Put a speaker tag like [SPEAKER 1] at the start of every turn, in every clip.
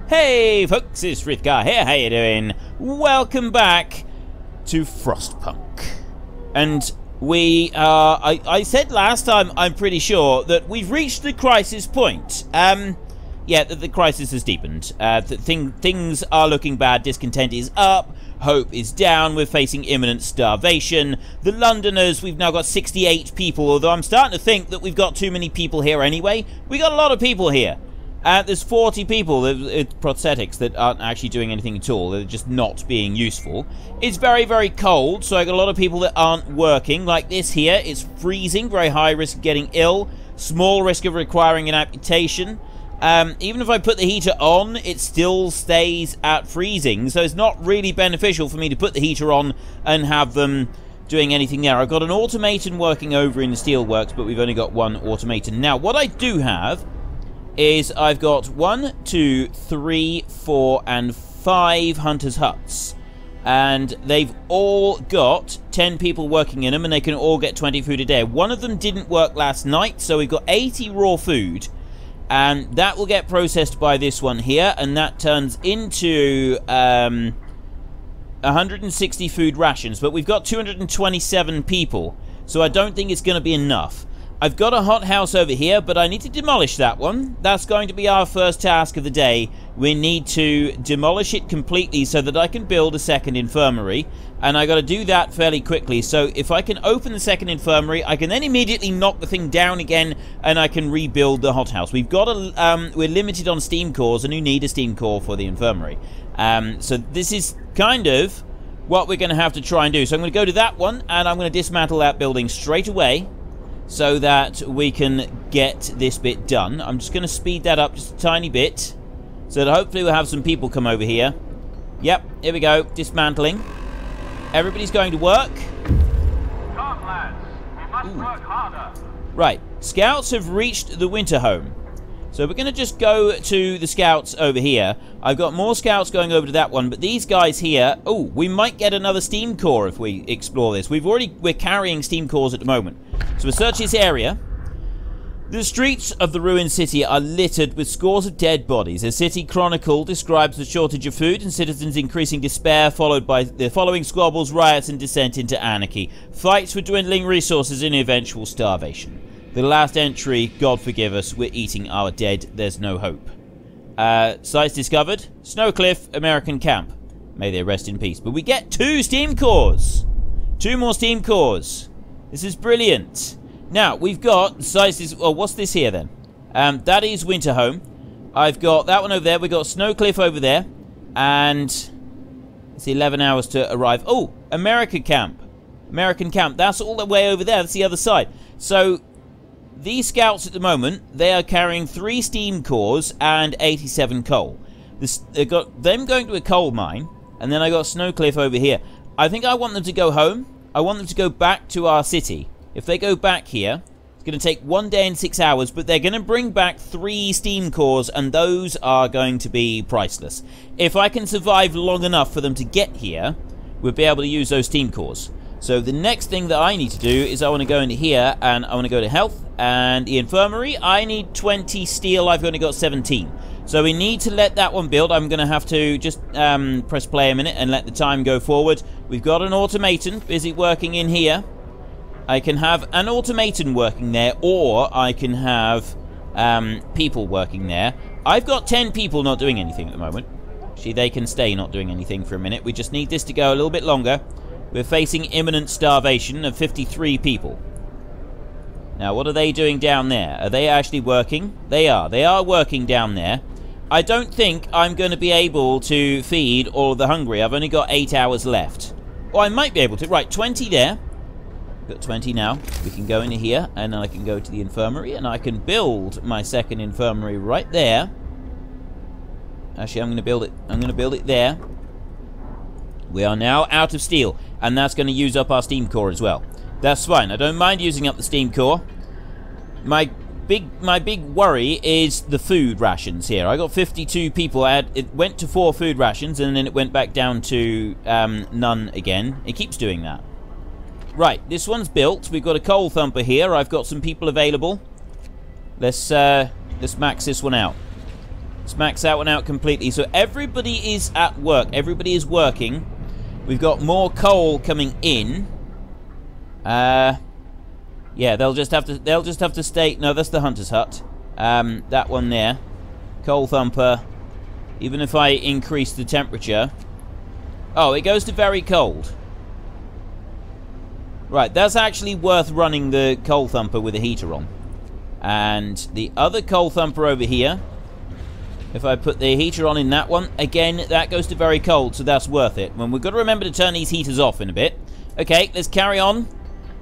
[SPEAKER 1] Hey folks, it's Frithgar here, how you doing? Welcome back to Frostpunk. And we are, I said last time, I'm pretty sure, that we've reached the crisis point. Yeah, the crisis has deepened. Things are looking bad, discontent is up, hope is down, we're facing imminent starvation. The Londoners, we've now got 68 people, although I'm starting to think that we've got too many people here anyway. We got a lot of people here. There's 40 people with prosthetics that aren't actually doing anything at all. They're just not being useful. It's very, very cold, so I got a lot of people that aren't working. Like this here, it's freezing, very high risk of getting ill, small risk of requiring an amputation. Even if I put the heater on, it still stays at freezing, so it's not really beneficial for me to put the heater on and have them doing anything there. I've got an automaton working over in the steelworks, but we've only got one automaton. Now, what I do have is I've got 1, 2, 3, 4, and 5 hunters' huts. And they've all got 10 people working in them, and they can all get 20 food a day. One of them didn't work last night, so we've got 80 raw food. And that will get processed by this one here, and that turns into 160 food rations. But we've got 227 people, so I don't think it's going to be enough. I've got a hothouse over here, but I need to demolish that one. That's going to be our first task of the day. We need to demolish it completely so that I can build a second infirmary. And I got to do that fairly quickly. So if I can open the second infirmary, I can then immediately knock the thing down again, and I can rebuild the hothouse. We've got a, we're limited on steam cores, and you need a steam core for the infirmary. So this is kind of what we're going to have to try and do. So I'm going to go to that one, and I'm going to dismantle that building straight away, so that we can get this bit done. I'm just going to speed that up just a tiny bit, so that hopefully we'll have some people come over here. Yep, here we go, dismantling. Everybody's going to work.
[SPEAKER 2] Come, lads. We must work harder.
[SPEAKER 1] Right, scouts have reached the winter home. So we're going to just go to the scouts over here. I've got more scouts going over to that one, but these guys here... Oh, we might get another steam core if we explore this. We're carrying steam cores at the moment. So we'll search this area. The streets of the ruined city are littered with scores of dead bodies. A city chronicle describes the shortage of food and citizens' increasing despair, followed by the following squabbles, riots, and descent into anarchy. Fights for dwindling resources and eventual starvation. The last entry, God forgive us, we're eating our dead, there's no hope. Sites discovered, Snowcliff, American camp. May they rest in peace. But we get 2 steam cores! 2 more steam cores. This is brilliant. Now, we've got sites, well, what's this here then? That is Winterhome. I've got that one over there, we've got Snowcliff over there. And it's 11 hours to arrive. Oh, American camp. American camp, that's all the way over there, that's the other side. So... these scouts at the moment, they are carrying 3 steam cores and 87 coal. They've got them going to a coal mine, and then I got Snowcliff over here. I think I want them to go home. I want them to go back to our city. If they go back here, it's going to take 1 day and 6 hours, but they're going to bring back 3 steam cores, and those are going to be priceless. If I can survive long enough for them to get here, we'll be able to use those steam cores. So the next thing that I need to do is I want to go into here, and I want to go to health, and the infirmary. I need 20 steel, I've only got 17. So we need to let that one build. I'm going to have to just press play a minute and let the time go forward. We've got an automaton busy working in here. I can have an automaton working there, or I can have people working there. I've got 10 people not doing anything at the moment. Actually, they can stay not doing anything for a minute. We just need this to go a little bit longer. We're facing imminent starvation of 53 people. Now, what are they doing down there? Are they actually working? They are. They are working down there. I don't think I'm going to be able to feed all of the hungry. I've only got 8 hours left. Oh, I might be able to. Right, 20 there. Got 20 now. We can go into here, and then I can go to the infirmary, and I can build my second infirmary right there. Actually, I'm going to build it. I'm going to build it there. We are now out of steel, and that's going to use up our steam core as well. That's fine. I don't mind using up the steam core. My big worry is the food rations here. I got 52 people. It went to 4 food rations, and then it went back down to none again. It keeps doing that. Right, this one's built. We've got a coal thumper here. I've got some people available. Let's max this one out. Let's max that one out completely. So everybody is at work. Everybody is working. We've got more coal coming in. Yeah, they'll just have to stay. No, that's the hunter's hut. That one there. Coal thumper. Even if I increase the temperature. Oh, it goes to very cold. Right, that's actually worth running the coal thumper with a heater on. And the other coal thumper over here, if I put the heater on in that one, again, that goes to very cold, so that's worth it. Well, we've got to remember to turn these heaters off in a bit. Okay, let's carry on.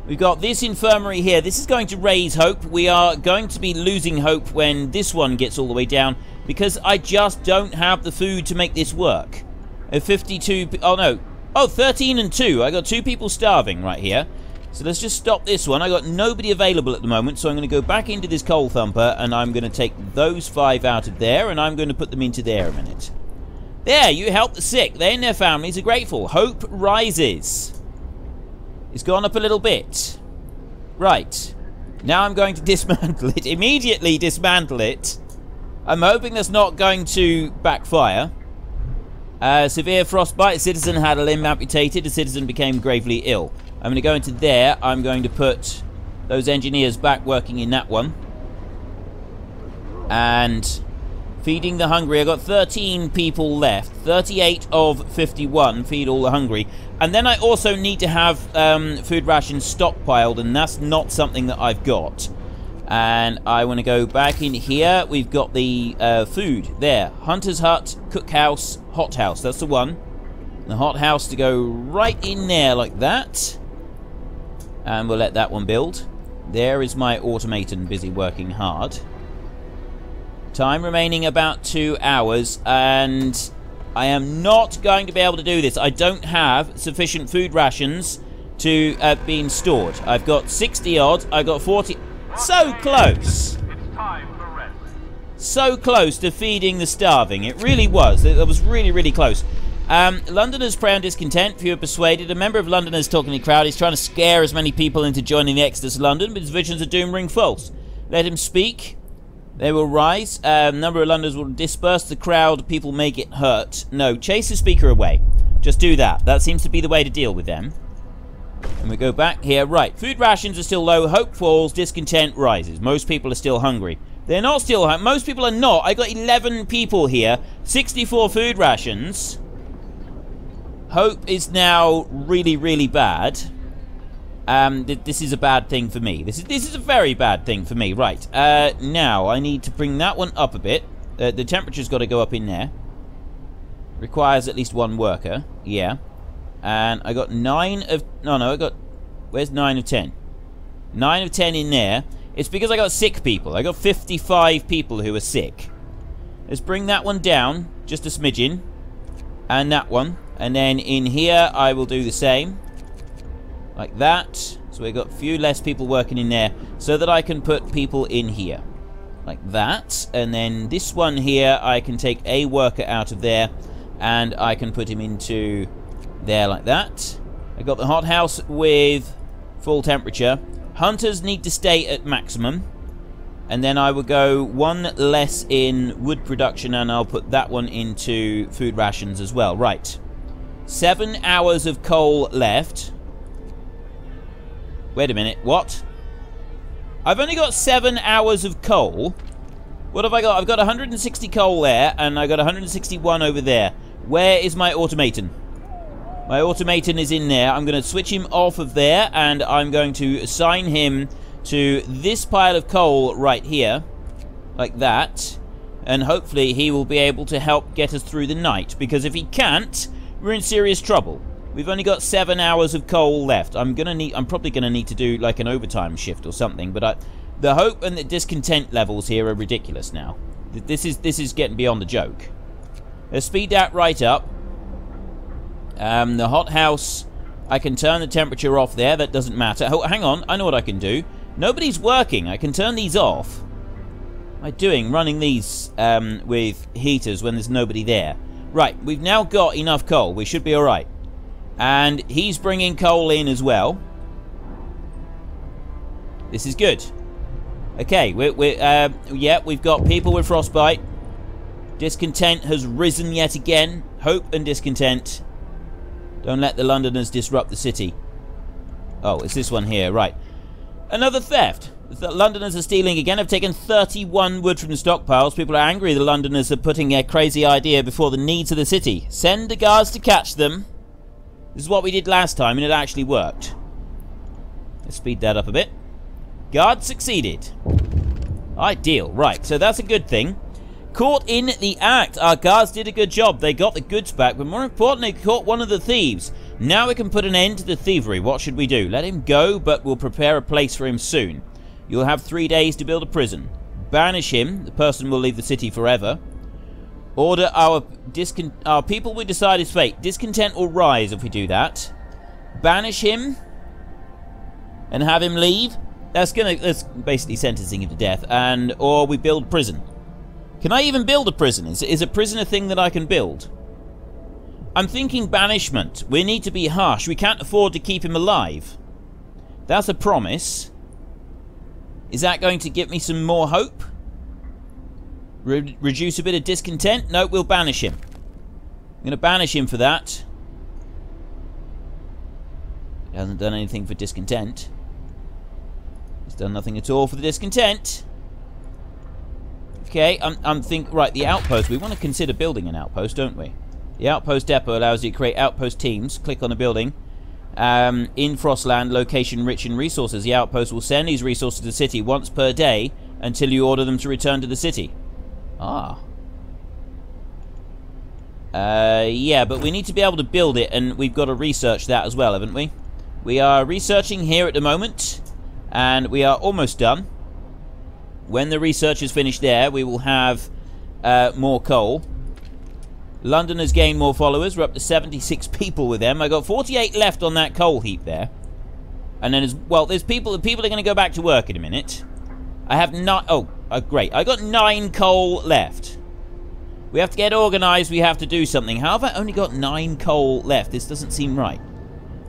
[SPEAKER 1] We've got this infirmary here. This is going to raise hope. We are going to be losing hope when this one gets all the way down, because I just don't have the food to make this work. 52... Oh, no. Oh, 13 and 2. I got 2 people starving right here. So let's just stop this one. I got nobody available at the moment, so I'm going to go back into this coal thumper, and I'm going to take those 5 out of there, and I'm going to put them into there a minute. There, you help the sick. They and their families are grateful. Hope rises. It's gone up a little bit. Right. Now I'm going to dismantle it. Immediately dismantle it. I'm hoping that's not going to backfire. Severe frostbite. A citizen had a limb amputated. A citizen became gravely ill. I'm going to go into there. I'm going to put those engineers back working in that one. And feeding the hungry. I've got 13 people left. 38 of 51 feed all the hungry. And then I also need to have food rations stockpiled, and that's not something that I've got. And I want to go back in here. We've got the food there. Hunter's hut, cookhouse, hothouse. That's the one. The hothouse to go right in there like that. And we'll let that one build. There is my automaton busy working hard. Time remaining about 2 hours, and I am not going to be able to do this. I don't have sufficient food rations to being stored. I've got 60 odd. I've got 40. So close.
[SPEAKER 2] It's time for rest.
[SPEAKER 1] So close to feeding the starving. It really was. It was really, really close. Londoners prey on discontent. Few are persuaded. A member of Londoners talking to the crowd. He's trying to scare as many people into joining the exodus of London, but his visions of doom ring false. Let him speak. They will rise. Number of Londoners will disperse the crowd. People may get hurt. No, chase the speaker away. Just do that. That seems to be the way to deal with them. And we go back here. Right. Food rations are still low. Hope falls. Discontent rises. Most people are still hungry. They're not still hungry. Most people are not. I got 11 people here. 64 food rations. Hope is now really, really bad. This is a bad thing for me. This is a very bad thing for me. Right. Now, I need to bring that one up a bit. The temperature's got to go up in there. Requires at least 1 worker. Yeah. And I got 9 of... No, I got... Where's 9 of 10? 9 of 10 in there. It's because I got sick people. I got 55 people who are sick. Let's bring that one down. Just a smidgen. And that one. And then in here, I will do the same. Like that. So we've got a few less people working in there. So that I can put people in here. Like that. And then this one here, I can take a worker out of there. And I can put him into there like that. I got the hothouse with full temperature. Hunters need to stay at maximum. And then I will go 1 less in wood production. And I'll put that one into food rations as well. Right. 7 hours of coal left. Wait a minute, what? I've only got 7 hours of coal. What have I got? I've got 160 coal there, and I got 161 over there. Where is my automaton? My automaton is in there. I'm going to switch him off of there, and I'm going to assign him to this pile of coal right here. Like that. And hopefully he will be able to help get us through the night. Because if he can't, we're in serious trouble. We've only got 7 hours of coal left. I'm probably gonna need to do like an overtime shift or something. But the hope and the discontent levels here are ridiculous now. This is getting beyond the joke. Let's speed that right up. The hothouse, I can turn the temperature off there. That doesn't matter. Oh, hang on, I know what I can do. Nobody's working. I can turn these off. What am I doing running these with heaters when there's nobody there? Right, we've now got enough coal. We should be alright. And he's bringing coal in as well. This is good. Okay, yeah, we've got people with frostbite. Discontent has risen yet again. Hope and discontent. Don't let the Londoners disrupt the city. Oh, it's this one here, right. Another theft. The Londoners are stealing again. Have taken 31 wood from the stockpiles. People are angry the Londoners are putting their crazy idea before the needs of the city. Send the guards to catch them. This is what we did last time, and it actually worked. Let's speed that up a bit. Guard succeeded. Ideal. Right, so that's a good thing. Caught in the act. Our guards did a good job. They got the goods back, but more importantly, caught one of the thieves. Now we can put an end to the thievery. What should we do? Let him go, but we'll prepare a place for him soon. You'll have 3 days to build a prison. Banish him. The person will leave the city forever. Order our people we decide his fate. Discontent will rise if we do that. Banish him and have him leave. That's basically sentencing him to death. Or we build prison. Can I even build a prison? Is a prison a thing that I can build? I'm thinking banishment. We need to be harsh. We can't afford to keep him alive. That's a promise. Is that going to give me some more hope? Reduce a bit of discontent? No, we'll banish him. I'm going to banish him for that. He hasn't done anything for discontent. He's done nothing at all for the discontent. Okay, I'm thinking... Right, the outpost. We want to consider building an outpost, don't we? The outpost depot allows you to create outpost teams. Click on the building. In Frostland, location rich in resources. The outpost will send these resources to the city once per day until you order them to return to the city. Ah. Yeah, but we need to be able to build it, and we've got to research that as well, haven't we? We are researching here at the moment, and we are almost done. When the research is finished there, we will have more coal. Londoners gain more followers. We're up to 76 people with them. I got 48 left on that coal heap there. And then, there's people. The people are going to go back to work in a minute. I have not... Oh, great. I got 9 coal left. We have to get organised. We have to do something. How have I only got 9 coal left? This doesn't seem right.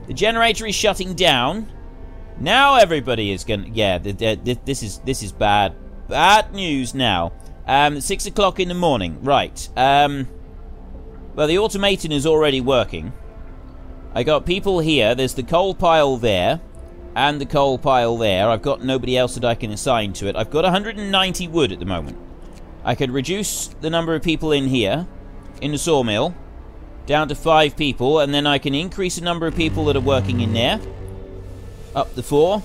[SPEAKER 1] The generator is shutting down. Now everybody is going to... Yeah, this is bad. Bad news now. 6 o'clock in the morning. Right. Well, the automaton is already working. I got people here. There's the coal pile there. And the coal pile there. I've got nobody else that I can assign to it. I've got 190 wood at the moment. I could reduce the number of people in here. In the sawmill. Down to 5 people. And then I can increase the number of people that are working in there. Up to 4.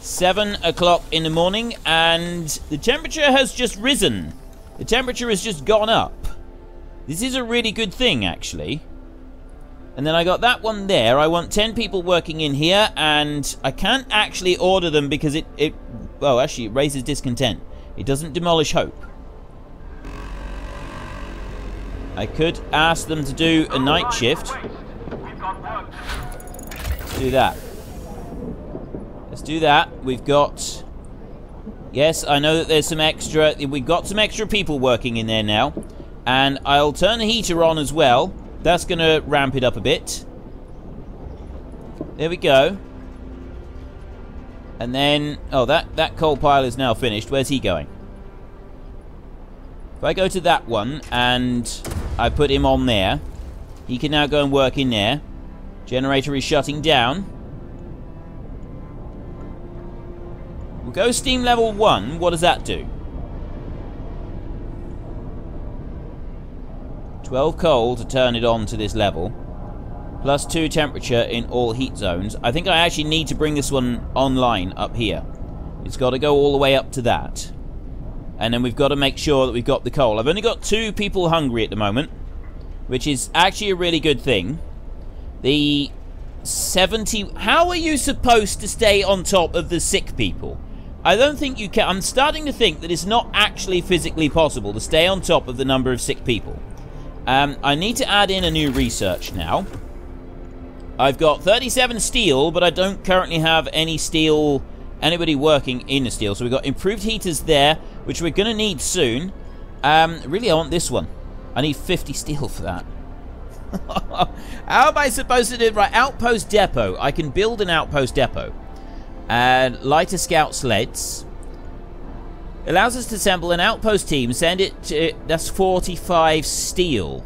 [SPEAKER 1] 7 o'clock in the morning, and the temperature has just risen. The temperature has just gone up. This is a really good thing, actually. And then I got that one there. I want 10 people working in here, and I can't actually order them because it actually, it raises discontent. It doesn't demolish hope. I could ask them to do a night shift. Let's do that. Let's do that. We've got... Yes, I know that there's some extra... We've got some extra people working in there now. And I'll turn the heater on as well. That's going to ramp it up a bit. There we go. And then... Oh, that coal pile is now finished. Where's he going? If I go to that one and I put him on there, he can now go and work in there. Generator is shutting down. We'll go steam level 1. What does that do? 12 coal to turn it on to this level. Plus 2 temperature in all heat zones. I think I actually need to bring this one online up here. It's got to go all the way up to that. And then we've got to make sure that we've got the coal. I've only got 2 people hungry at the moment, which is actually a really good thing. The 70... How are you supposed to stay on top of the sick people? I don't think you can. I'm starting to think that it's not actually physically possible to stay on top of the number of sick people. I need to add in a new research now. I've got 37 steel, but I don't currently have any steel, anybody working in the steel. So we've got improved heaters there, which we're going to need soon. Really, I want this one. I need 50 steel for that. How am I supposed to do it? Right, outpost depot. I can build an outpost depot. And lighter scout sleds. Allows us to assemble an outpost team, send it to... That's 45 steel.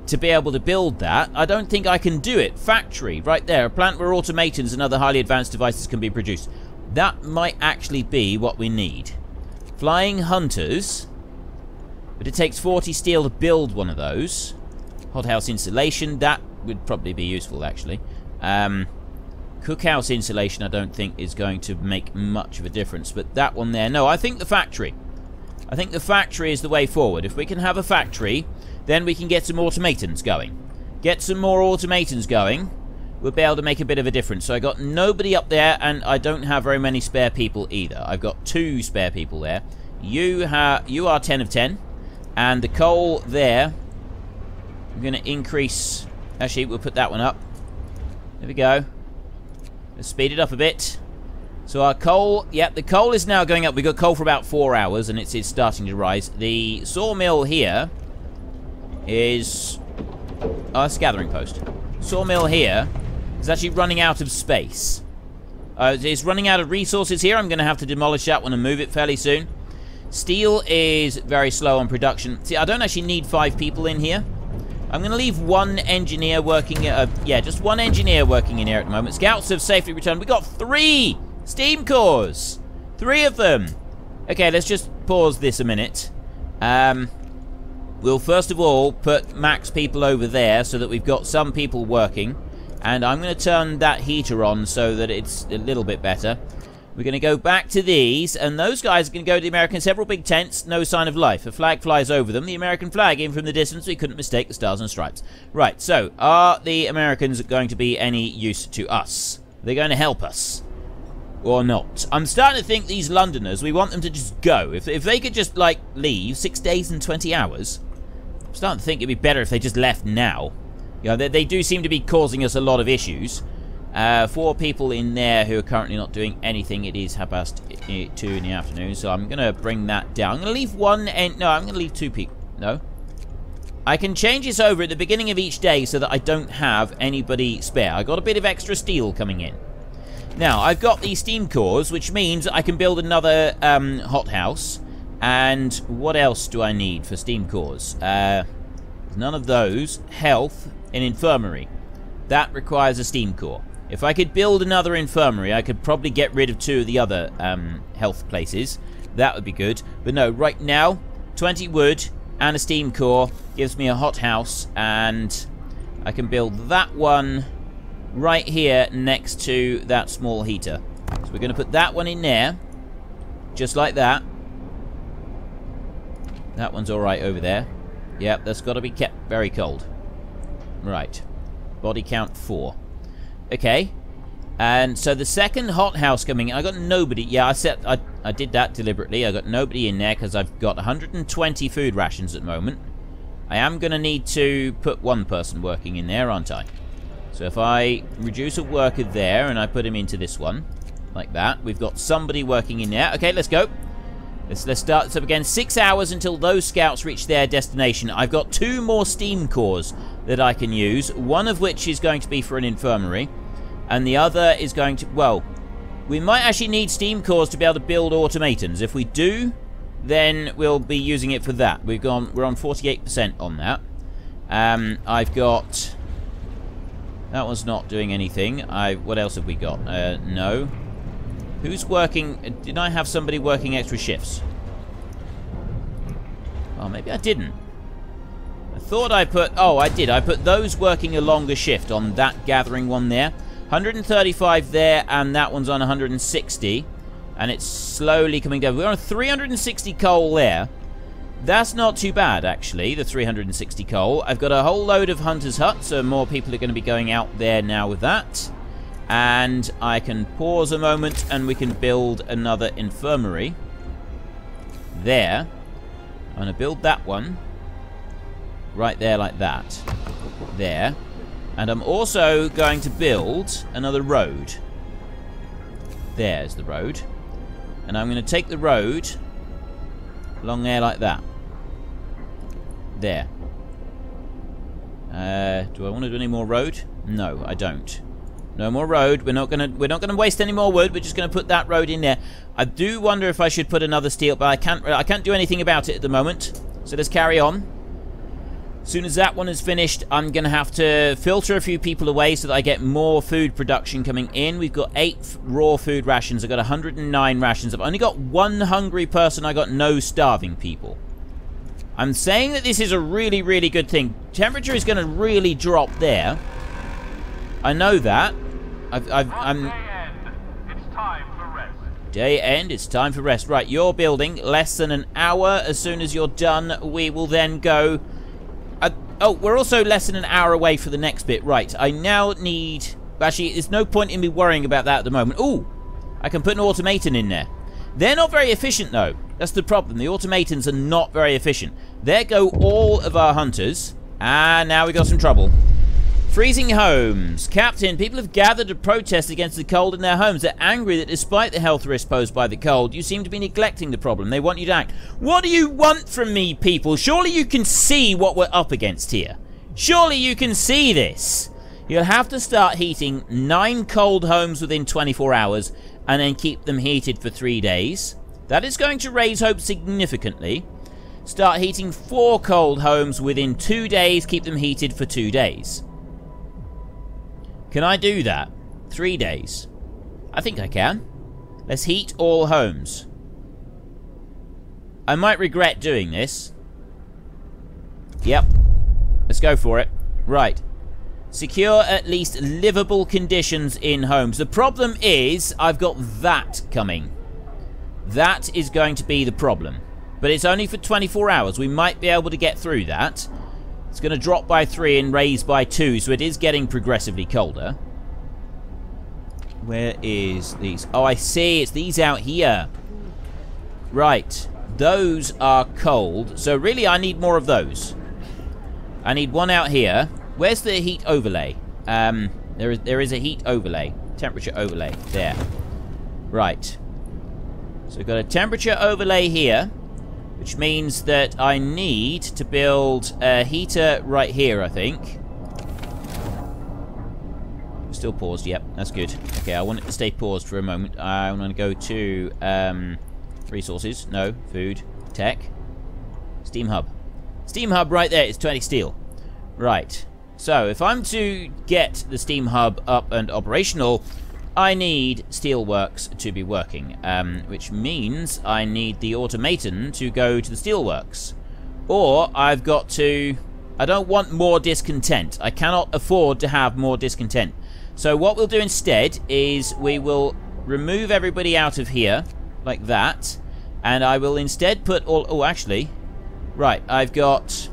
[SPEAKER 1] To be able to build that, I don't think I can do it. Factory, right there. A plant where automatons and other highly advanced devices can be produced. That might actually be what we need. Flying hunters. But it takes 40 steel to build one of those. Hothouse insulation, that would probably be useful, actually. Cookhouse insulation, I don't think is going to make much of a difference. But that one there, no, I think the factory. I think the factory is the way forward. If we can have a factory... Then we can get some automatons going. Get some more automatons going. We'll be able to make a bit of a difference. So I got nobody up there, and I don't have very many spare people either. I've got 2 spare people there. You are 10 of 10. And the coal there, I'm going to increase... Actually, we'll put that one up. There we go. Let's speed it up a bit. So our coal... Yep, the coal is now going up. We've got coal for about 4 hours, and it's starting to rise. The sawmill here... is... Oh, that's a gathering post. Sawmill here is actually running out of space. It's running out of resources here. I'm going to have to demolish that one and move it fairly soon. Steel is very slow on production. See, I don't actually need 5 people in here. I'm going to leave 1 engineer working... yeah, just 1 engineer working in here at the moment. Scouts have safely returned. We got 3 steam cores. 3 of them. Okay, let's just pause this a minute. We'll first of all put max people over there so that we've got some people working. And I'm going to turn that heater on so that it's a little bit better. We're going to go back to these, and those guys are going to go to the American. Several big tents, no sign of life. A flag flies over them. The American flag, even from the distance, we couldn't mistake the stars and stripes. Right, so, are the Americans going to be any use to us? Are they going to help us? Or not? I'm starting to think these Londoners, we want them to just go. If they could just, like, leave 6 days and 20 hours... I'm starting to think it'd be better if they just left now. You know, they do seem to be causing us a lot of issues. 4 people in there who are currently not doing anything. It is 2:30 in the afternoon, so I'm going to bring that down. I'm going to leave 1 and... No, I'm going to leave 2 people. No. I can change this over at the beginning of each day so that I don't have anybody spare. I got a bit of extra steel coming in. Now, I've got these steam cores, which means I can build another hothouse. And what else do I need for steam cores? None of those. Health and infirmary. That requires a steam core. If I could build another infirmary, I could probably get rid of 2 of the other health places. That would be good. But no, right now, 20 wood and a steam core gives me a hothouse. And I can build that one right here next to that small heater. So we're going to put that one in there. Just like that. That one's alright over there. Yep, that's got to be kept very cold. Right. Body count 4. Okay. And so the second hothouse coming in, I got nobody. Yeah, I did that deliberately. I got nobody in there because I've got 120 food rations at the moment. I am going to need to put 1 person working in there, aren't I? So if I reduce a worker there and I put him into this one, like that, we've got somebody working in there. Okay, let's go. Let's start this up again. 6 hours until those scouts reach their destination. I've got 2 more steam cores that I can use. One of which is going to be for an infirmary. And the other is going to... Well, we might actually need steam cores to be able to build automatons. If we do, then we'll be using it for that. We're on 48% on that. I've got... That one's not doing anything. What else have we got? No. Who's working... Did I have somebody working extra shifts? Oh, maybe I didn't. I thought I put... Oh, I did. I put those working a longer shift on that gathering one there. 135 there, and that one's on 160. And it's slowly coming down. We're on 360 coal there. That's not too bad, actually, the 360 coal. I've got a whole load of hunters' huts, so more people are going to be going out there now with that. And I can pause a moment and we can build another infirmary. There. I'm going to build that one. Right there like that. There. And I'm also going to build another road. There's the road. And I'm going to take the road along there like that. There. Do I want to do any more road? No, I don't. No more road. We're not gonna waste any more wood. We're just gonna put that road in there. I do wonder if I should put another steel, but I can't do anything about it at the moment. So let's carry on. As soon as that one is finished, I'm gonna have to filter a few people away so that I get more food production coming in. We've got 8 raw food rations. I've got 109 rations. I've only got 1 hungry person. I got no starving people. I'm saying that this is a really, really good thing. Temperature is gonna really drop there. I know that. I'm
[SPEAKER 2] Day end. It's time for rest.
[SPEAKER 1] Day end, it's time for rest. Right, you're building less than an hour. As soon as you're done, we will then go... oh, we're also less than an hour away for the next bit. Right, I now need... Actually, there's no point in me worrying about that at the moment. Ooh, I can put an automaton in there. They're not very efficient, though. That's the problem. The automatons are not very efficient. There go all of our hunters. And now we got some trouble. Freezing homes. Captain, people have gathered to protest against the cold in their homes. They're angry that despite the health risk posed by the cold, you seem to be neglecting the problem. They want you to act. What do you want from me, people? Surely you can see what we're up against here. Surely you can see this. You'll have to start heating 9 cold homes within 24 hours and then keep them heated for 3 days. That is going to raise hope significantly. Start heating 4 cold homes within 2 days. Keep them heated for 2 days. Can I do that? 3 days. I think I can. Let's heat all homes. I might regret doing this. Yep. Let's go for it. Right. Secure at least livable conditions in homes. The problem is I've got that coming. That is going to be the problem. But it's only for 24 hours. We might be able to get through that. It's going to drop by 3 and raise by 2, so it is getting progressively colder. Where is these? Oh, I see. It's these out here. Right. Those are cold. So really, I need more of those. I need one out here. Where's the heat overlay? There is a heat overlay. Temperature overlay. There. Right. So we've got a temperature overlay here, which means that I need to build a heater right here, I think. Still paused, yep, that's good. Okay, I want it to stay paused for a moment. I'm going to go to resources, no, food, tech, steam hub. Steam hub right there is 20 steel. Right, so if I'm to get the steam hub up and operational, I need steelworks to be working, which means I need the automaton to go to the steelworks. Or I've got to... I don't want more discontent. I cannot afford to have more discontent. So what we'll do instead is we will remove everybody out of here, like that, and I will instead put all... Oh, actually, right, I've got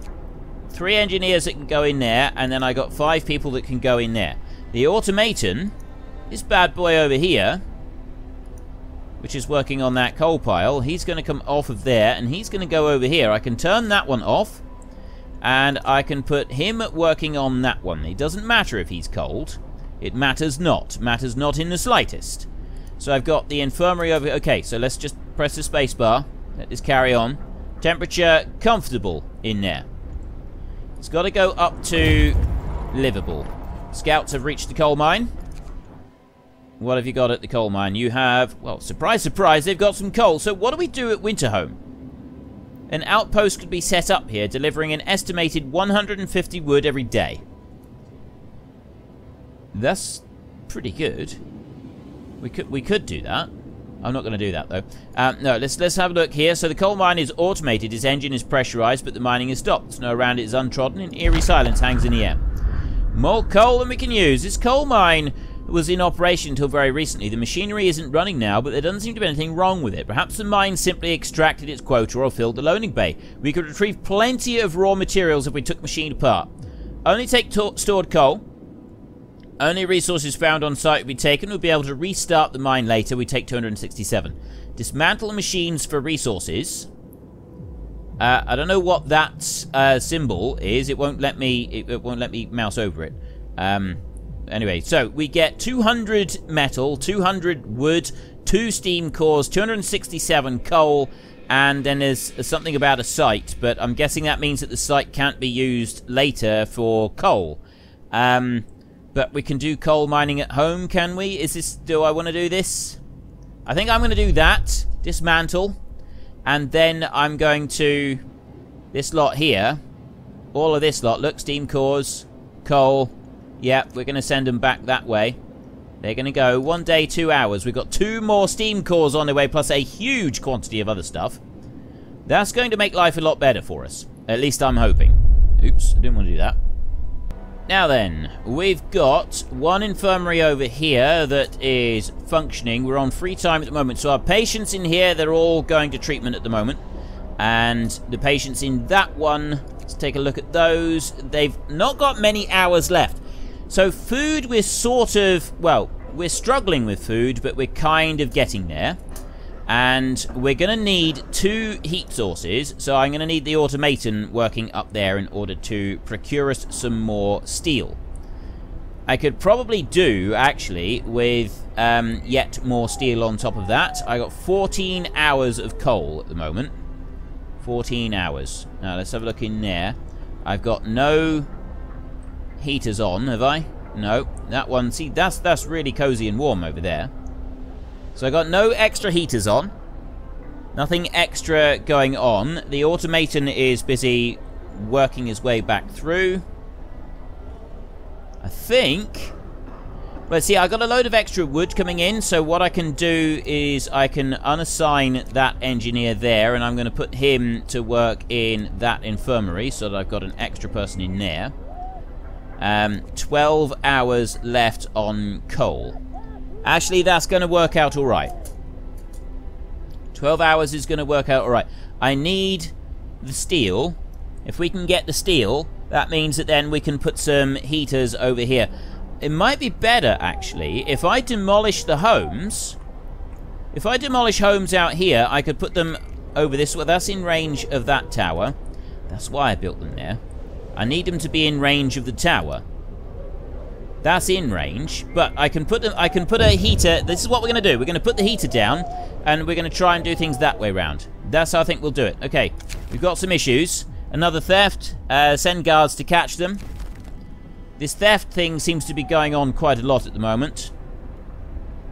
[SPEAKER 1] 3 engineers that can go in there, and then I got 5 people that can go in there. The automaton... This bad boy over here, which is working on that coal pile, he's going to come off of there, and he's going to go over here. I can turn that one off, and I can put him working on that one. It doesn't matter if he's cold. It matters not. Matters not in the slightest. So I've got the infirmary over here. Okay, so let's just press the space bar. Let this carry on. Temperature comfortable in there. It's got to go up to livable. Scouts have reached the coal mine. What have you got at the coal mine? You have, well, surprise, surprise, they've got some coal. So what do we do at Winterhome? An outpost could be set up here, delivering an estimated 150 wood every day. That's pretty good. We could do that. I'm not going to do that, though. No, let's have a look here. So the coal mine is automated. Its engine is pressurized, but the mining is stopped. The snow around it is untrodden, and eerie silence hangs in the air. More coal than we can use. This coal mine was in operation until very recently. The machinery isn't running now, but there doesn't seem to be anything wrong with it. Perhaps the mine simply extracted its quota or filled the loading bay. We could retrieve plenty of raw materials if we took the machine apart. Only take stored coal. Only resources found on site will be taken. We'll be able to restart the mine later. We take 267. Dismantle the machines for resources. I don't know what that symbol is. It won't let me. It won't let me mouse over it. Anyway, so we get 200 metal, 200 wood, 2 steam cores, 267 coal, and then there's something about a site, but I'm guessing that means that the site can't be used later for coal. But we can do coal mining at home, can we? Do I want to do this? I think I'm going to do that. Dismantle. And then I'm going to... This lot here. All of this lot. Look, steam cores. Coal. Yep, we're going to send them back that way. They're going to go 1 day, 2 hours. We've got 2 more steam cores on their way, plus a huge quantity of other stuff. That's going to make life a lot better for us. At least I'm hoping. Oops, I didn't want to do that. Now then, we've got 1 infirmary over here that is functioning. We're on free time at the moment. So our patients in here, they're all going to treatment at the moment. And the patients in that one, let's take a look at those. They've not got many hours left. So food, we're sort of, well, we're struggling with food, but we're kind of getting there. And we're going to need 2 heat sources. So I'm going to need the automaton working up there in order to procure us some more steel. I could probably do, actually, with yet more steel on top of that. I got 14 hours of coal at the moment. 14 hours. Now, let's have a look in there. I've got no heaters on, have I? No. That one, see, that's really cozy and warm over there. So I got no extra heaters on. Nothing extra going on. The automaton is busy working his way back through. I think... Let's see, I got a load of extra wood coming in, so what I can do is I can unassign that engineer there, and I'm going to put him to work in that infirmary, so that I've got an extra person in there. 12 hours left on coal. Actually, that's going to work out alright. 12 hours is going to work out alright. I need the steel. If we can get the steel, that means that then we can put some heaters over here. It might be better, actually, if I demolish the homes. If I demolish homes out here, I could put them over this way. That's in range of that tower. That's why I built them there. I need them to be in range of the tower. That's in range, but I can put them. I can put a heater. This is what we're going to do. We're going to put the heater down, and we're going to try and do things that way round. That's how I think we'll do it. Okay, we've got some issues. Another theft. Send guards to catch them. This theft thing seems to be going on quite a lot at the moment.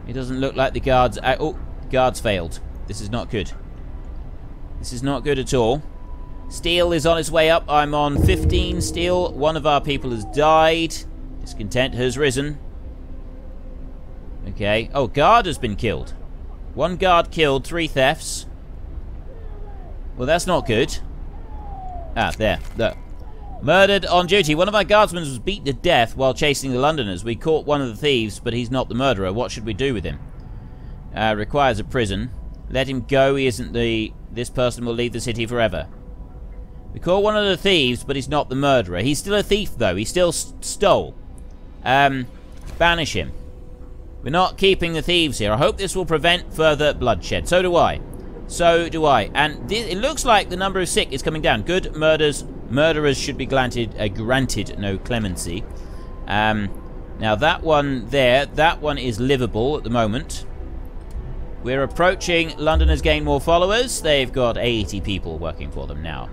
[SPEAKER 1] It doesn't look like the guards... Oh, guards failed. This is not good. This is not good at all. Steel is on its way up. I'm on 15 steel. One of our people has died. Discontent has risen. Okay. Oh, guard has been killed. 1 guard killed, 3 thefts. Well, that's not good. Ah, there. Look. Murdered on duty. One of our guardsmen was beaten to death while chasing the Londoners. We caught one of the thieves, but he's not the murderer. What should we do with him? Requires a prison. Let him go. He isn't the... This person will leave the city forever. We caught one of the thieves, but he's not the murderer. He's still a thief, though. He still stole. Banish him. We're not keeping the thieves here. I hope this will prevent further bloodshed. So do I. So do I. And it looks like the number of sick is coming down. Good murderers should be granted no clemency. Now that one there, that one is livable at the moment. We're approaching. London has gained more followers. They've got 80 people working for them now.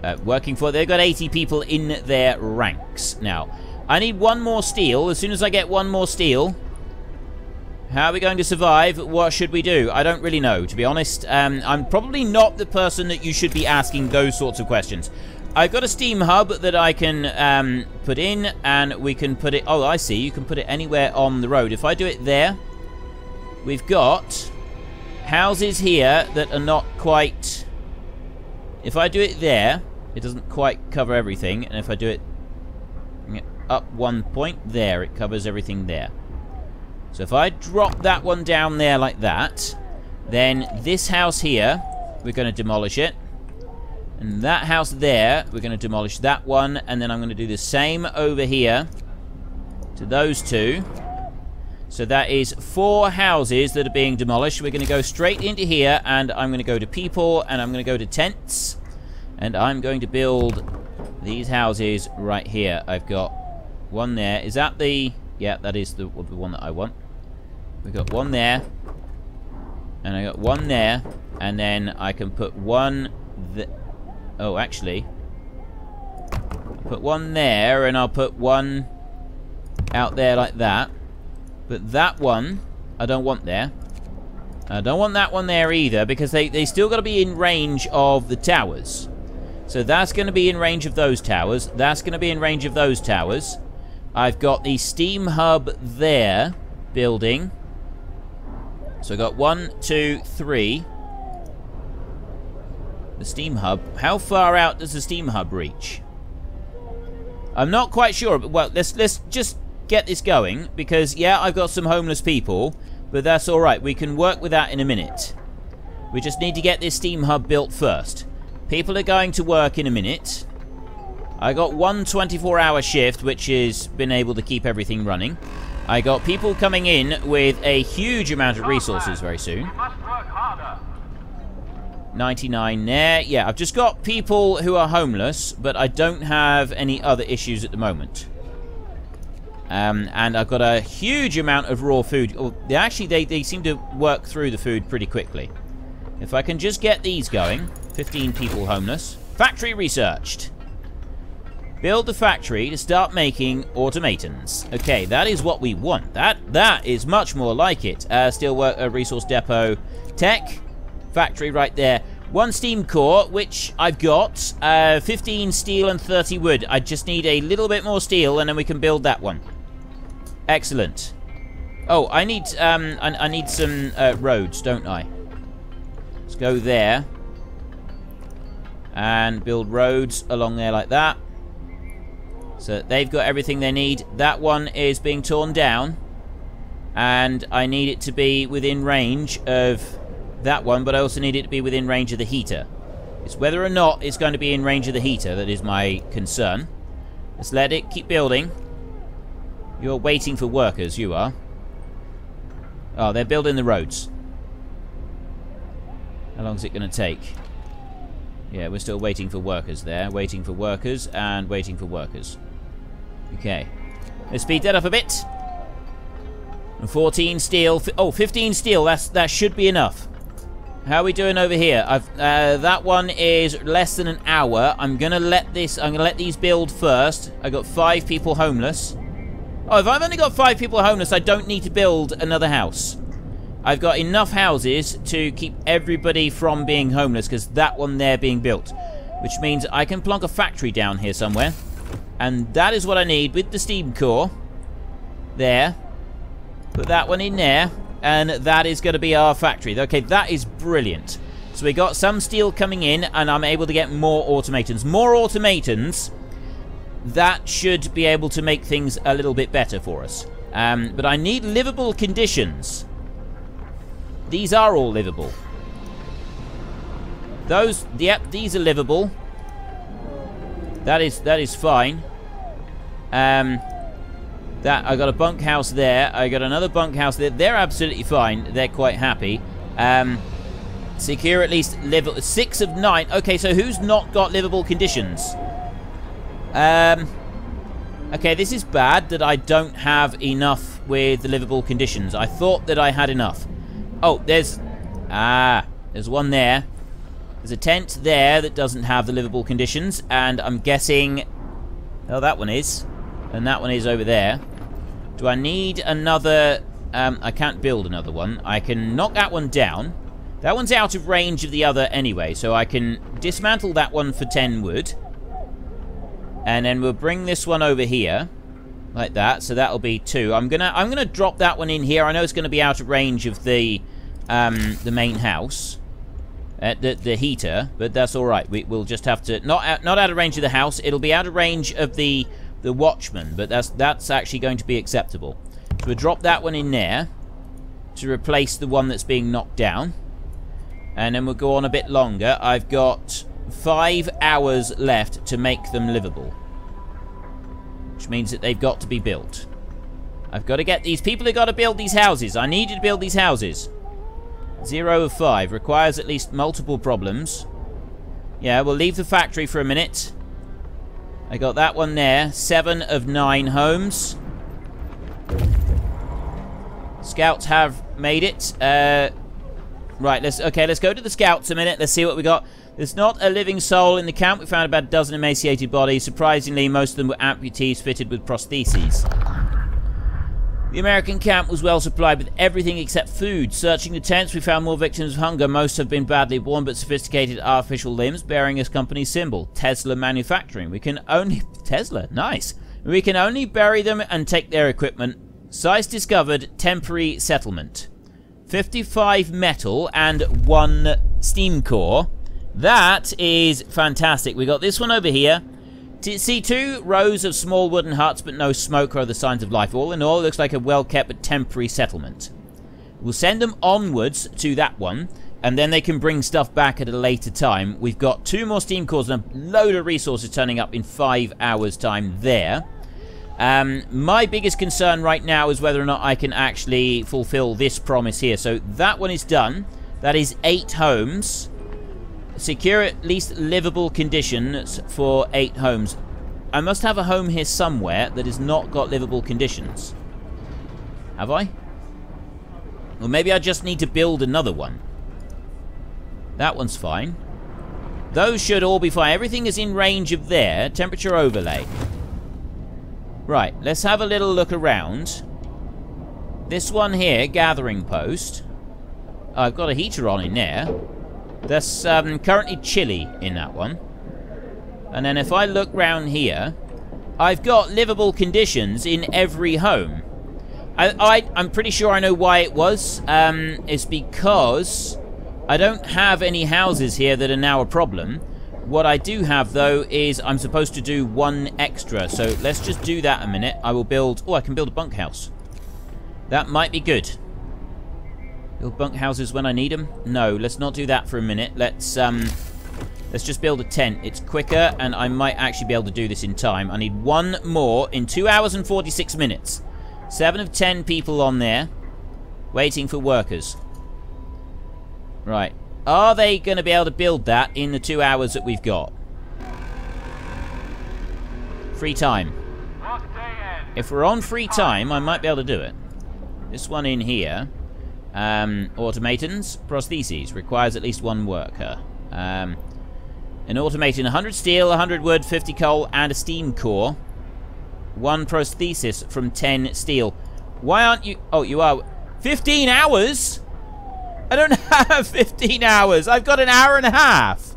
[SPEAKER 1] They've got 80 people in their ranks. Now, I need 1 more steel. As soon as I get 1 more steel, how are we going to survive? What should we do? I don't really know, to be honest. I'm probably not the person that you should be asking those sorts of questions. I've got a steam hub that I can put in, and we can put it... Oh, I see. You can put it anywhere on the road. If I do it there, we've got houses here that are not quite... If I do it there, it doesn't quite cover everything. And if I do it up 1 point, there, it covers everything there. So if I drop that one down there like that, then this house here, we're going to demolish it. And that house there, we're going to demolish that one. And then I'm going to do the same over here to those 2. So that is 4 houses that are being demolished. We're going to go straight into here, and I'm going to go to people, and I'm going to go to tents. And I'm going to build these houses right here. I've got one there. Is that the... Yeah, that is the one that I want. We've got one there. And I got one there. And then I can put one... Oh, actually. I'll put one there, and I'll put one out there like that. But that one, I don't want there. I don't want that one there either, because they still got to be in range of the towers. So that's going to be in range of those towers. That's going to be in range of those towers. I've got the steam hub there building. So I got 1, 2, 3. The steam hub. How far out does the steam hub reach? I'm not quite sure. But, well, let's just get this going, because yeah, I've got some homeless people, but that's all right. We can work with that in a minute. We just need to get this steam hub built first. People are going to work in a minute. I got one 24-hour shift, which has been able to keep everything running. I got people coming in with a huge amount of resources very soon. 99 there. Yeah, I've just got people who are homeless, but I don't have any other issues at the moment. And I've got a huge amount of raw food. Oh, they seem to work through the food pretty quickly. If I can just get these going. 15 people homeless. Factory researched. Build the factory to start making automatons. Okay, that is what we want. That is much more like it. Steelwork, resource depot, tech, factory right there. 1 steam core, which I've got. 15 steel and 30 wood. I just need a little bit more steel, and then we can build that one. Excellent. Oh, I need some roads, don't I? Let's go there and build roads along there like that. So they've got everything they need. That one is being torn down, and I need it to be within range of that one, but I also need it to be within range of the heater. It's whether or not it's going to be in range of the heater that is my concern. Let's let it keep building. You're waiting for workers, you are. Oh, they're building the roads. How long is it going to take? Yeah, we're still waiting for workers there. Waiting for workers and waiting for workers. Okay. Let's speed that up a bit. 14 steel. Oh, 15 steel. That should be enough. How are we doing over here? That one is less than an hour. I'm gonna let these build first. I got 5 people homeless. Oh, if I've only got 5 people homeless, I don't need to build another house. I've got enough houses to keep everybody from being homeless, because that one there being built. Which means I can plonk a factory down here somewhere. And that is what I need with the steam core. There. Put that one in there. And that is going to be our factory. Okay, that is brilliant. So we got some steel coming in, and I'm able to get more automatons. More automatons. That should be able to make things a little bit better for us. But I need livable conditions. These are all livable. Those, yep, these are livable. That is fine. That I got a bunkhouse there. I got another bunkhouse there. They're absolutely fine. They're quite happy. Secure at least 6 of 9. Okay, so who's not got livable conditions? Okay, this is bad that I don't have enough with the livable conditions. I thought that I had enough. Oh, there's one there. There's a tent there that doesn't have the livable conditions, and I'm guessing... Oh, that one is. And that one is over there. Do I need another... I can't build another one. I can knock that one down. That one's out of range of the other anyway, so I can dismantle that one for 10 wood. And then we'll bring this one over here. Like that, so that'll be 2. I'm gonna drop that one in here. I know it's gonna be out of range of the main house. The heater, but that's all right. We'll just have to not out of range of the house. It'll be out of range of the watchman, but that's actually going to be acceptable. So we'll drop that one in there to replace the one that's being knocked down, and then we'll go on a bit longer. I've got 5 hours left to make them livable, which means that they've got to be built. I've got to get these people who got to build these houses. I need you to build these houses. 0 of 5. Requires at least multiple problems. Yeah, we'll leave the factory for a minute. I got that one there. 7 of 9 homes. Scouts have made it. Right, let's go to the scouts a minute. Let's see what we got. There's not a living soul in the camp. We found about a dozen emaciated bodies. Surprisingly, most of them were amputees fitted with prostheses. The American camp was well supplied with everything except food. Searching the tents, we found more victims of hunger. Most have been badly worn but sophisticated artificial limbs bearing as company symbol. Tesla manufacturing. We can only... Tesla, nice. We can only bury them and take their equipment. Size discovered, temporary settlement. 55 metal and 1 steam core. That is fantastic. We got this one over here. See 2 rows of small wooden huts, but no smoke or other signs of life. All in all, it looks like a well-kept but temporary settlement. We'll send them onwards to that one, and then they can bring stuff back at a later time. We've got 2 more steam cores and a load of resources turning up in 5 hours' time there. My biggest concern right now is whether or not I can actually fulfill this promise here. So that one is done. That is 8 homes. Secure at least livable conditions for 8 homes. I must have a home here somewhere that has not got livable conditions. Have I? Or maybe I just need to build another one. That one's fine. Those should all be fine. Everything is in range of there. Temperature overlay. Right, let's have a little look around. This one here, gathering post. Oh, I've got a heater on in there. That's currently chilly in that one. And then if I look round here, I've got livable conditions in every home. I'm pretty sure I know why it was. It's because I don't have any houses here that are now a problem. What I do have, though, is I'm supposed to do 1 extra. So let's just do that a minute. I will build... Oh, I can build a bunkhouse. That might be good. Build bunkhouses when I need them? No, let's not do that for a minute. Let's just build a tent. It's quicker, and I might actually be able to do this in time. I need 1 more in 2 hours and 46 minutes. 7 of 10 people on there, waiting for workers. Right. Are they going to be able to build that in the 2 hours that we've got? Free time. If we're on free time, I might be able to do it. This one in here... automatons, prostheses, requires at least 1 worker. An automaton, 100 steel, 100 wood, 50 coal, and a steam core. 1 prosthesis from 10 steel. Why aren't you... Oh, you are... 15 hours? I don't have 15 hours. I've got an hour and a half.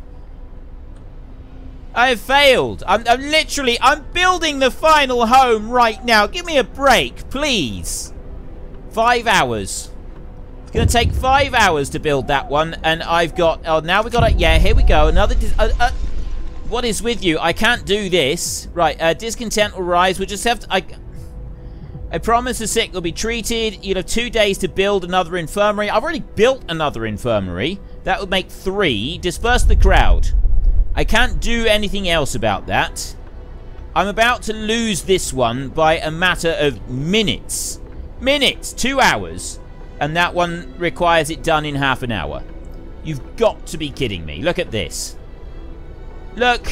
[SPEAKER 1] I have failed. I'm building the final home right now. Give me a break, please. 5 hours. It's going to take 5 hours to build that one, and I've got... Oh, now we've got... Yeah, here we go. Another... what is with you? I can't do this. Right, discontent will rise. We'll just have to... I promise the sick will be treated. You'll have 2 days to build another infirmary. I've already built another infirmary. That would make 3. Disperse the crowd. I can't do anything else about that. I'm about to lose this one by a matter of minutes. Minutes! 2 hours. And that one requires it done in half an hour. You've got to be kidding me. Look at this. Look.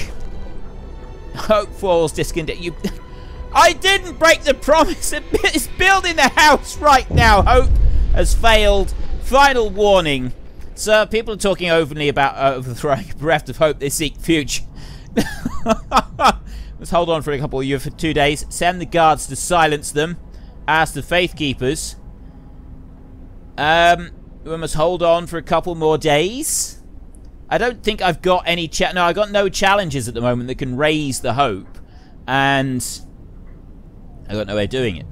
[SPEAKER 1] Hope falls discontent. I didn't break the promise. It's building the house right now. Hope has failed. Final warning. Sir, people are talking openly about overthrowing a bereft of hope they seek future. Let's hold on for a couple of years for 2 days. Send the guards to silence them. Ask the faith keepers. We must hold on for a couple more days. I don't think I've got any... No, I've got no challenges at the moment that can raise the hope. And... I've got no way of doing it.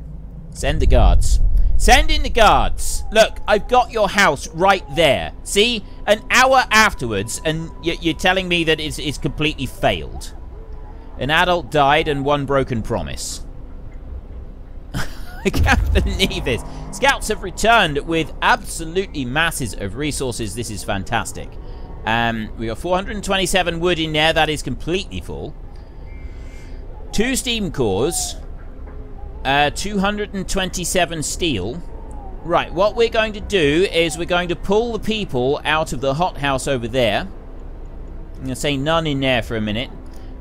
[SPEAKER 1] Send the guards. Send in the guards. Look, I've got your house right there. See? An hour afterwards, and you're telling me that it's completely failed. An adult died and 1 broken promise. I can't believe this. Scouts have returned with absolutely masses of resources. This is fantastic. We got 427 wood in there. That is completely full. 2 steam cores. 227 steel. Right, what we're going to do is we're going to pull the people out of the hothouse over there. I'm going to say none in there for a minute.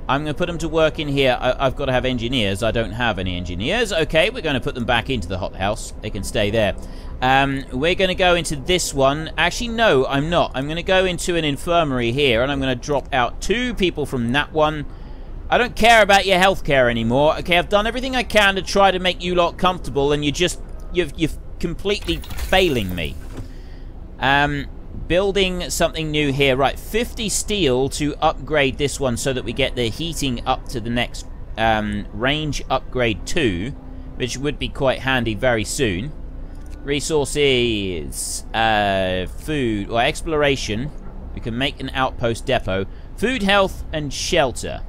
[SPEAKER 1] I'm going to put them to work in here. I've got to have engineers. I don't have any engineers. Okay, we're going to put them back into the hothouse. They can stay there. We're going to go into this one. Actually, no, I'm not. I'm going to go into an infirmary here, and I'm going to drop out 2 people from that one. I don't care about your healthcare anymore. Okay, I've done everything I can to try to make you lot comfortable, and you just you're completely failing me. Building something new here. Right, 50 steel to upgrade this one so that we get the heating up to the next range upgrade 2, which would be quite handy very soon. Resources, food, or exploration. We can make an outpost depot. Food, health, and shelter.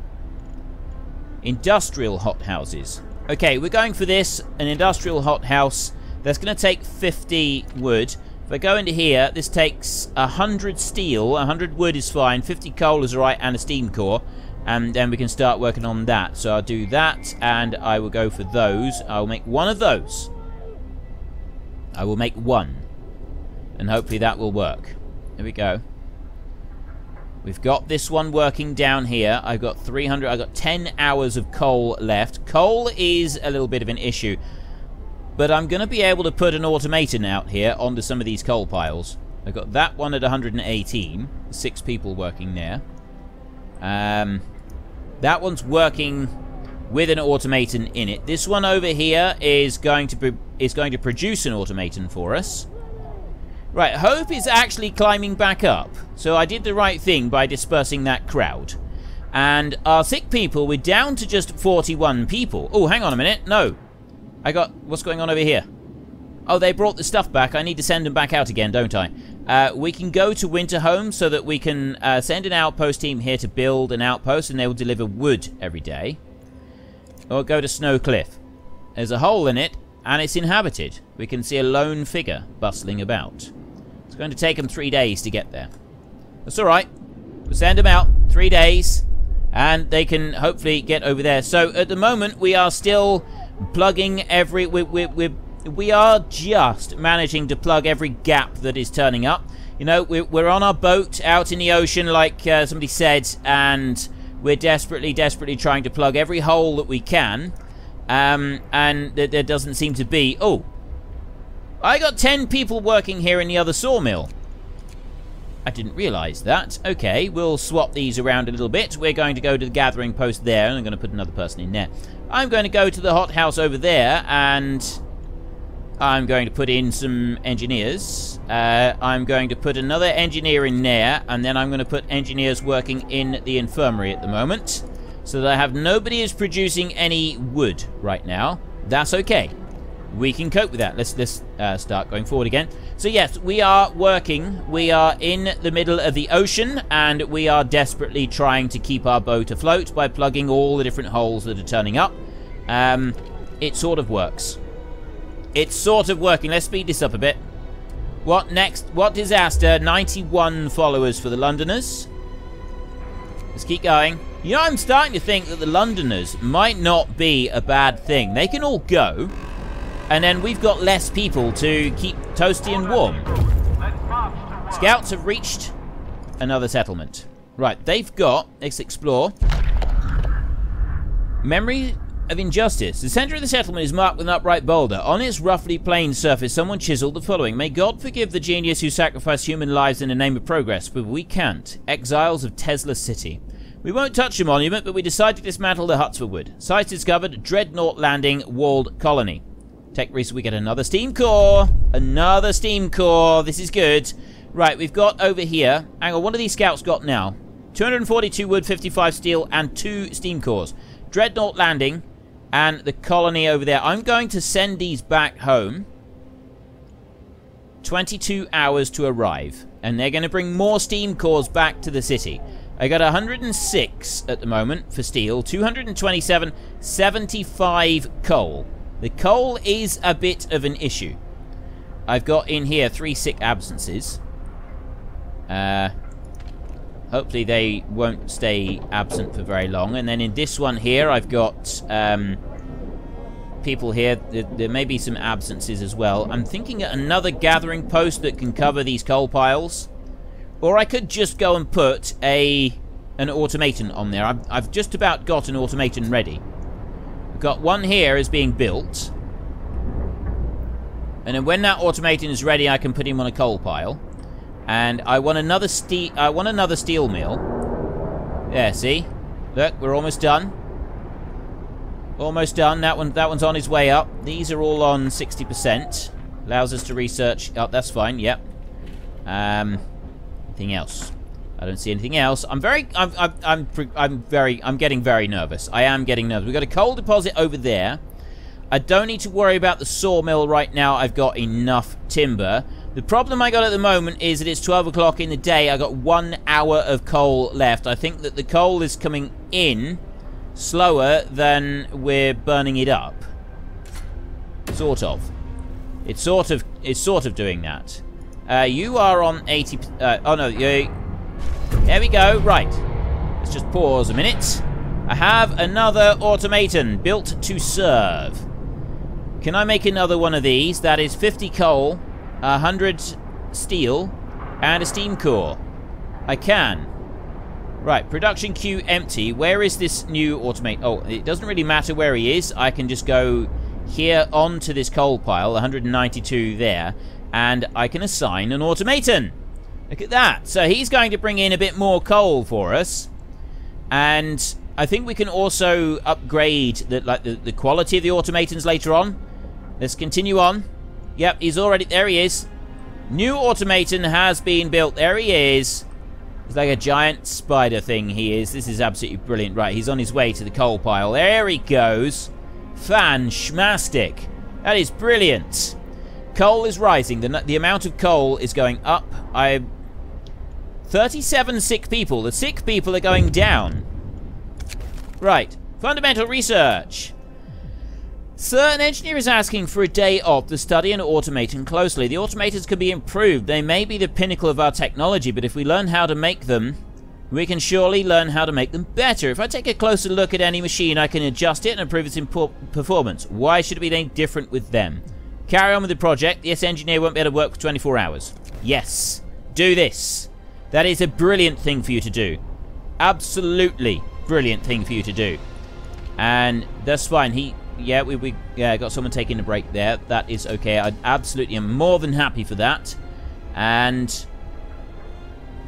[SPEAKER 1] Industrial hothouses. Okay, we're going for this, an industrial hothouse. That's going to take 50 wood. If I go into here, this takes 100 steel. 100 wood is fine. 50 coal is alright, and a steam core. And then we can start working on that. So I'll do that, and I will go for those. I'll make one of those. I will make one. And hopefully that will work. There we go. We've got this one working down here. I've got 300. I've got 10 hours of coal left. Coal is a little bit of an issue. But I'm going to be able to put an automaton out here onto some of these coal piles. I've got that one at 118. 6 people working there. That one's working with an automaton in it. This one over here is going to produce an automaton for us. Right, Hope is actually climbing back up. So I did the right thing by dispersing that crowd. And our sick people, we're down to just 41 people. Oh, hang on a minute. No. What's going on over here? Oh, they brought the stuff back. I need to send them back out again, don't I? We can go to Winterhome so that we can send an outpost team here to build an outpost, and they will deliver wood every day. Or go to Snow Cliff. There's a hole in it, and it's inhabited. We can see a lone figure bustling about. It's going to take them 3 days to get there. That's alright. We'll send them out. 3 days. And they can hopefully get over there. So, at the moment, we are still plugging every... We are just managing to plug every gap that is turning up. You know, we're on our boat out in the ocean, like somebody said, and we're desperately trying to plug every hole that we can. And there doesn't seem to be... Oh! I got 10 people working here in the other sawmill. I didn't realise that. Okay, we'll swap these around a little bit. We're going to go to the gathering post there, and I'm going to put another person in there. I'm going to go to the hothouse over there, and I'm going to put in some engineers. I'm going to put another engineer in there, and then I'm going to put engineers working in the infirmary at the moment, so that I have nobody is producing any wood right now. That's okay. We can cope with that. Let's start going forward again. So yes, we are working. We are in the middle of the ocean, and we are desperately trying to keep our boat afloat by plugging all the different holes that are turning up. It sort of works. It's sort of working. Let's speed this up a bit. What next? What disaster? 91 followers for the Londoners. Let's keep going. You know, I'm starting to think that the Londoners might not be a bad thing. They can all go. And then we've got less people to keep toasty and warm. Scouts have reached another settlement. Right, they've got... Let's explore. Memory of injustice. The center of the settlement is marked with an upright boulder. On its roughly plain surface, someone chiseled the following. May God forgive the genius who sacrificed human lives in the name of progress, but we can't. Exiles of Tesla City. We won't touch the monument, but we decide to dismantle the huts for wood. Site discovered, Dreadnought Landing, walled colony. Tech research, we get another steam core. Another steam core. This is good. Right, we've got over here. Hang on, what have these scouts got now? 242 wood, 55 steel, and 2 steam cores. Dreadnought Landing and the colony over there. I'm going to send these back home. 22 hours to arrive. And they're going to bring more steam cores back to the city. I got 106 at the moment for steel. 227, 75 coal. The coal is a bit of an issue. I've got in here 3 sick absences. Hopefully they won't stay absent for very long. And then in this one here, I've got people here. There may be some absences as well. I'm thinking another gathering post that can cover these coal piles. Or I could just go and put an automaton on there. I've just about got an automaton ready. Got one here is being built, and then when that automaton is ready, I can put him on a coal pile. And I want another steel mill. There, see? Look, we're almost done. Almost done. That one's on his way up. These are all on 60%. Allows us to research. Oh, that's fine. Yep. Anything else? I don't see anything else. I'm getting very nervous. I am getting nervous. We've got a coal deposit over there. I don't need to worry about the sawmill right now. I've got enough timber. The problem I got at the moment is that it's 12 o'clock in the day. I got 1 hour of coal left. I think that the coal is coming in slower than we're burning it up. Sort of. It's sort of doing that. You are on 80. Oh no, there we go. Right. Let's just pause a minute. I have another automaton built to serve. Can I make another one of these? That is 50 coal, 100 steel, and a steam core. I can. Right, production queue empty. Where is this new automate? Oh, it doesn't really matter where he is. I can just go here onto this coal pile, 192 there, and I can assign an automaton. Look at that. So he's going to bring in a bit more coal for us. And I think we can also upgrade the quality of the automatons later on. Let's continue on. Yep, he's already... There he is. New automaton has been built. There he is. He's like a giant spider thing, he is. This is absolutely brilliant. Right, he's on his way to the coal pile. There he goes. Fan-schmastic. That is brilliant. Coal is rising. The amount of coal is going up. 37 sick people. The sick people are going down. Right. Fundamental research. Sir, an engineer is asking for a day off to study an automaton closely. The automatons can be improved. They may be the pinnacle of our technology, but if we learn how to make them, we can surely learn how to make them better. If I take a closer look at any machine, I can adjust it and improve its performance. Why should it be any different with them? Carry on with the project. This engineer won't be able to work for 24 hours. Yes. Do this. That is a brilliant thing for you to do. Absolutely brilliant thing for you to do. And that's fine. Yeah, we got someone taking a break there. That is okay. I absolutely am more than happy for that. And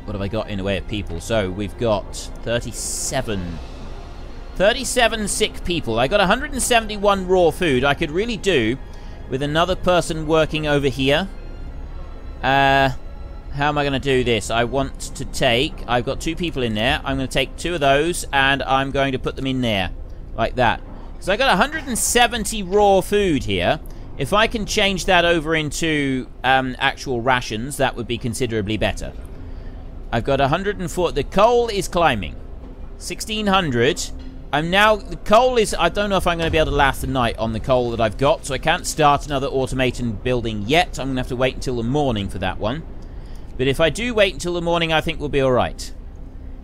[SPEAKER 1] what have I got in the way of people? So we've got 37 sick people. I got 171 raw food. I could really do with another person working over here. How am I going to do this? I want to take... I've got 2 people in there. I'm going to take 2 of those, and I'm going to put them in there. Like that. So I got 170 raw food here. If I can change that over into actual rations, that would be considerably better. I've got 104... The coal is climbing. 1,600. I'm now... The coal is... I don't know if I'm going to be able to last the night on the coal that I've got, so I can't start another automaton building yet. I'm going to have to wait until the morning for that one. But if I do wait until the morning, I think we'll be alright.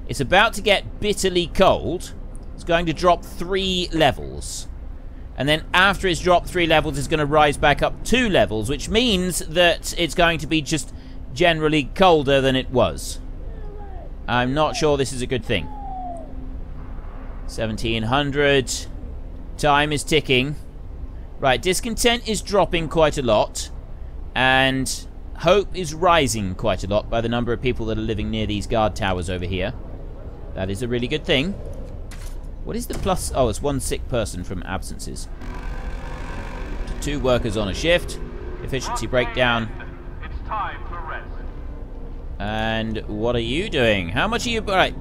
[SPEAKER 1] It's about to get bitterly cold. It's going to drop 3 levels. And then after it's dropped 3 levels, it's going to rise back up 2 levels, which means that it's going to be just generally colder than it was. I'm not sure this is a good thing. 1,700. Time is ticking. Right, discontent is dropping quite a lot. And hope is rising quite a lot by the number of people that are living near these guard towers over here. That is a really good thing. What is the plus? Oh, it's 1 sick person from absences. 2 workers on a shift. Efficiency breakdown.
[SPEAKER 2] It's time for rest.
[SPEAKER 1] And what are you doing? How much are you... Right,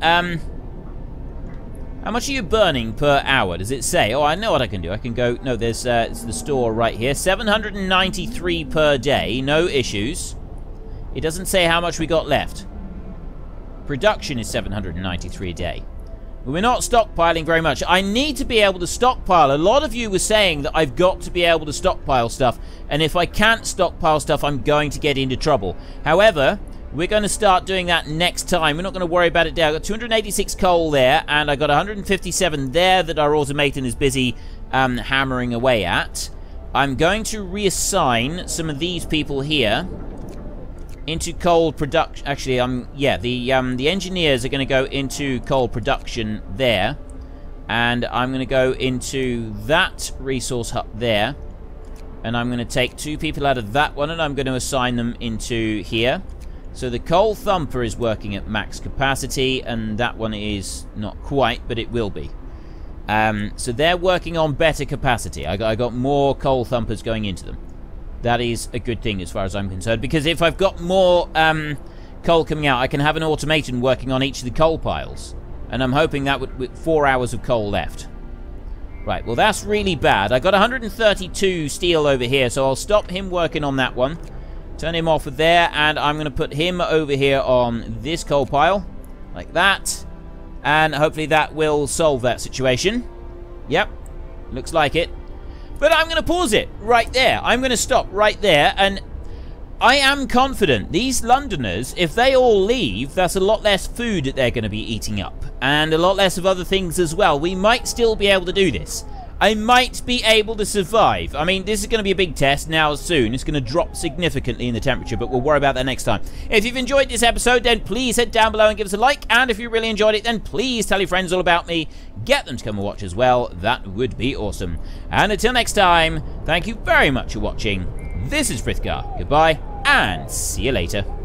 [SPEAKER 1] how much are you burning per hour? Does it say? Oh, I know what I can do. I can go... No, there's it's the store right here. 793 per day. No issues. It doesn't say how much we got left. Production is 793 a day. We're not stockpiling very much. I need to be able to stockpile. A lot of you were saying that I've got to be able to stockpile stuff. And if I can't stockpile stuff, I'm going to get into trouble. However, we're going to start doing that next time. We're not going to worry about it now. I've got 286 coal there. And I got 157 there that our automaton is busy hammering away at. I'm going to reassign some of these people here into coal production. Actually, yeah, the engineers are going to go into coal production there, and I'm going to go into that resource hub there, and I'm going to take 2 people out of that one, and I'm going to assign them into here. So the coal thumper is working at max capacity, and that one is not quite, but it will be. So they're working on better capacity. I got more coal thumpers going into them. That is a good thing as far as I'm concerned, because if I've got more coal coming out, I can have an automation working on each of the coal piles. And I'm hoping that with 4 hours of coal left. Right, well that's really bad. I got 132 steel over here, so I'll stop him working on that one. Turn him off of there, and I'm going to put him over here on this coal pile. Like that. And hopefully that will solve that situation. Yep, looks like it. But I'm going to pause it right there. I'm going to stop right there, and I am confident these Londoners, if they all leave, that's a lot less food that they're going to be eating up. And a lot less of other things as well. We might still be able to do this. I might be able to survive. I mean, this is going to be a big test now soon. It's going to drop significantly in the temperature, but we'll worry about that next time. If you've enjoyed this episode, then please head down below and give us a like. And if you really enjoyed it, then please tell your friends all about me. Get them to come and watch as well. That would be awesome. And until next time, thank you very much for watching. This is Frithgar. Goodbye, and see you later.